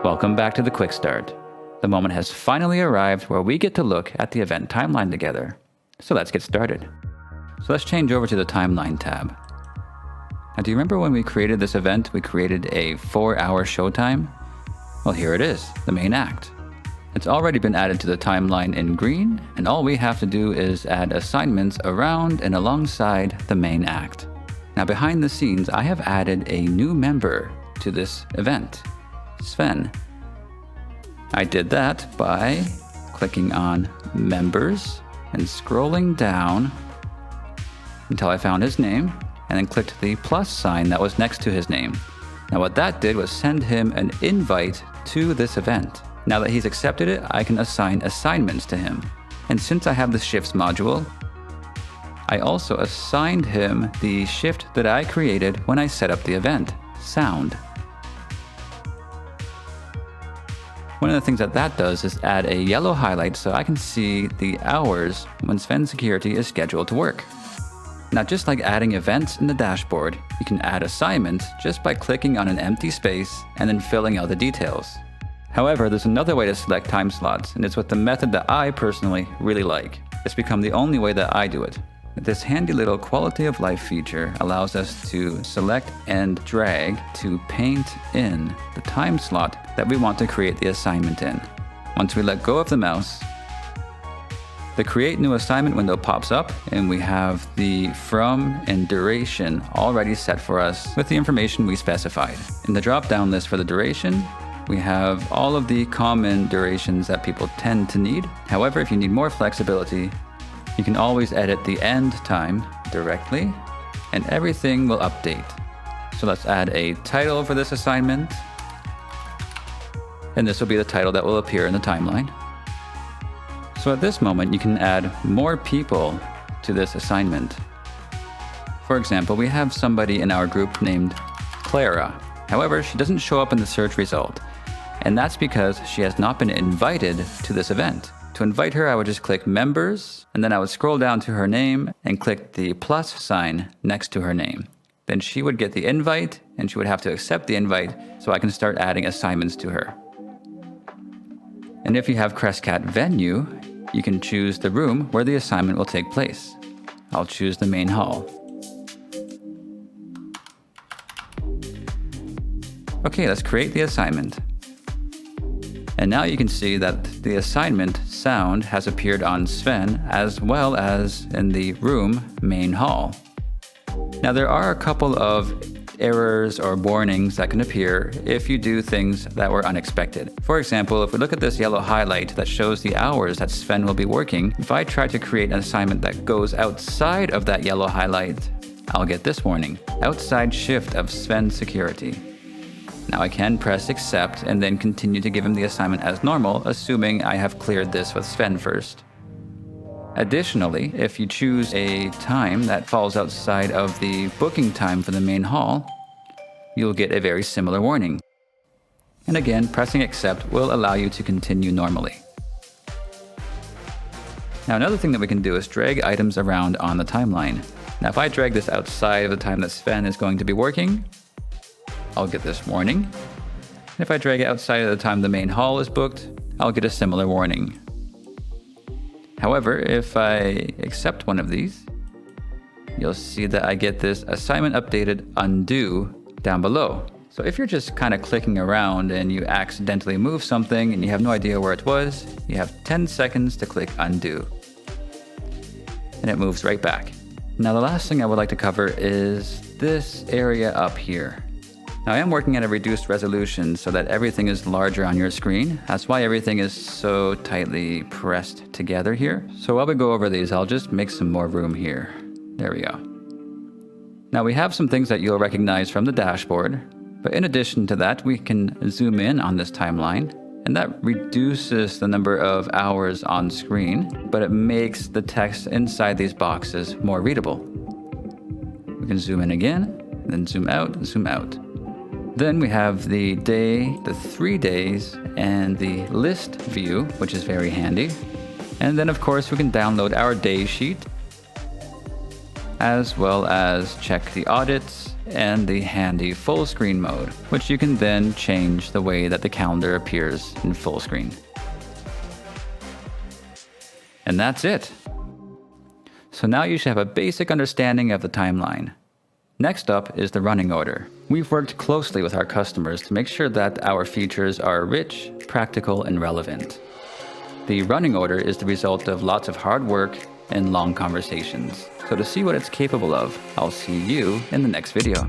Welcome back to the Quick Start. The moment has finally arrived where we get to look at the event timeline together. So let's get started. So let's change over to the timeline tab. Now, do you remember when we created this event, we created a 4-hour showtime? Well, here it is, the main act. It's already been added to the timeline in green, and all we have to do is add assignments around and alongside the main act. Now, behind the scenes, I have added a new member to this event, Sven. I did that by clicking on Members and scrolling down until I found his name, and then clicked the plus sign that was next to his name. Now what that did was send him an invite to this event. Now that he's accepted it, I can assign assignments to him. And since I have the shifts module, I also assigned him the shift that I created when I set up the event, sound. One of the things that does is add a yellow highlight so I can see the hours when Sven Security is scheduled to work. Now, just like adding events in the dashboard, you can add assignments just by clicking on an empty space and then filling out the details. However, there's another way to select time slots, and it's with the method that I personally really like. It's become the only way that I do it. This handy little quality of life feature allows us to select and drag to paint in the time slot that we want to create the assignment in. Once we let go of the mouse, the Create New Assignment window pops up, and we have the from and duration already set for us with the information we specified. In the drop-down list for the duration, we have all of the common durations that people tend to need. However, if you need more flexibility, you can always edit the end time directly, and everything will update. So let's add a title for this assignment, and this will be the title that will appear in the timeline. So at this moment, you can add more people to this assignment. For example, we have somebody in our group named Clara. However, she doesn't show up in the search result, and that's because she has not been invited to this event. To invite her, I would just click Members, and then I would scroll down to her name and click the plus sign next to her name. Then she would get the invite, and she would have to accept the invite so I can start adding assignments to her. And if you have Crestcat Venue, you can choose the room where the assignment will take place. I'll choose the main hall. Okay, let's create the assignment. And now you can see that the assignment sound has appeared on Sven as well as in the room main hall. Now there are a couple of errors or warnings that can appear if you do things that were unexpected. For example, if we look at this yellow highlight that shows the hours that Sven will be working, if I try to create an assignment that goes outside of that yellow highlight, I'll get this warning: outside shift of Sven Security. Now I can press accept and then continue to give him the assignment as normal, assuming I have cleared this with Sven first. Additionally, if you choose a time that falls outside of the booking time for the main hall, you'll get a very similar warning. And again, pressing accept will allow you to continue normally. Now another thing that we can do is drag items around on the timeline. Now if I drag this outside of the time that Sven is going to be working, I'll get this warning. And if I drag it outside of the time the main hall is booked, I'll get a similar warning. However, if I accept one of these, you'll see that I get this assignment updated undo down below. So if you're just kind of clicking around and you accidentally move something and you have no idea where it was, you have 10 seconds to click undo. And it moves right back. Now the last thing I would like to cover is this area up here. Now I am working at a reduced resolution so that everything is larger on your screen. That's why everything is so tightly pressed together here. So while we go over these, I'll just make some more room here. There we go. Now we have some things that you'll recognize from the dashboard, but in addition to that, we can zoom in on this timeline, and that reduces the number of hours on screen, but it makes the text inside these boxes more readable. We can zoom in again, then zoom out and zoom out. Then we have the day, the 3 days, and the list view, which is very handy. And then of course we can download our day sheet, as well as check the audits and the handy full screen mode, which you can then change the way that the calendar appears in full screen. And that's it. So now you should have a basic understanding of the timeline. Next up is the running order. We've worked closely with our customers to make sure that our features are rich, practical, and relevant. The running order is the result of lots of hard work and long conversations. So to see what it's capable of, I'll see you in the next video.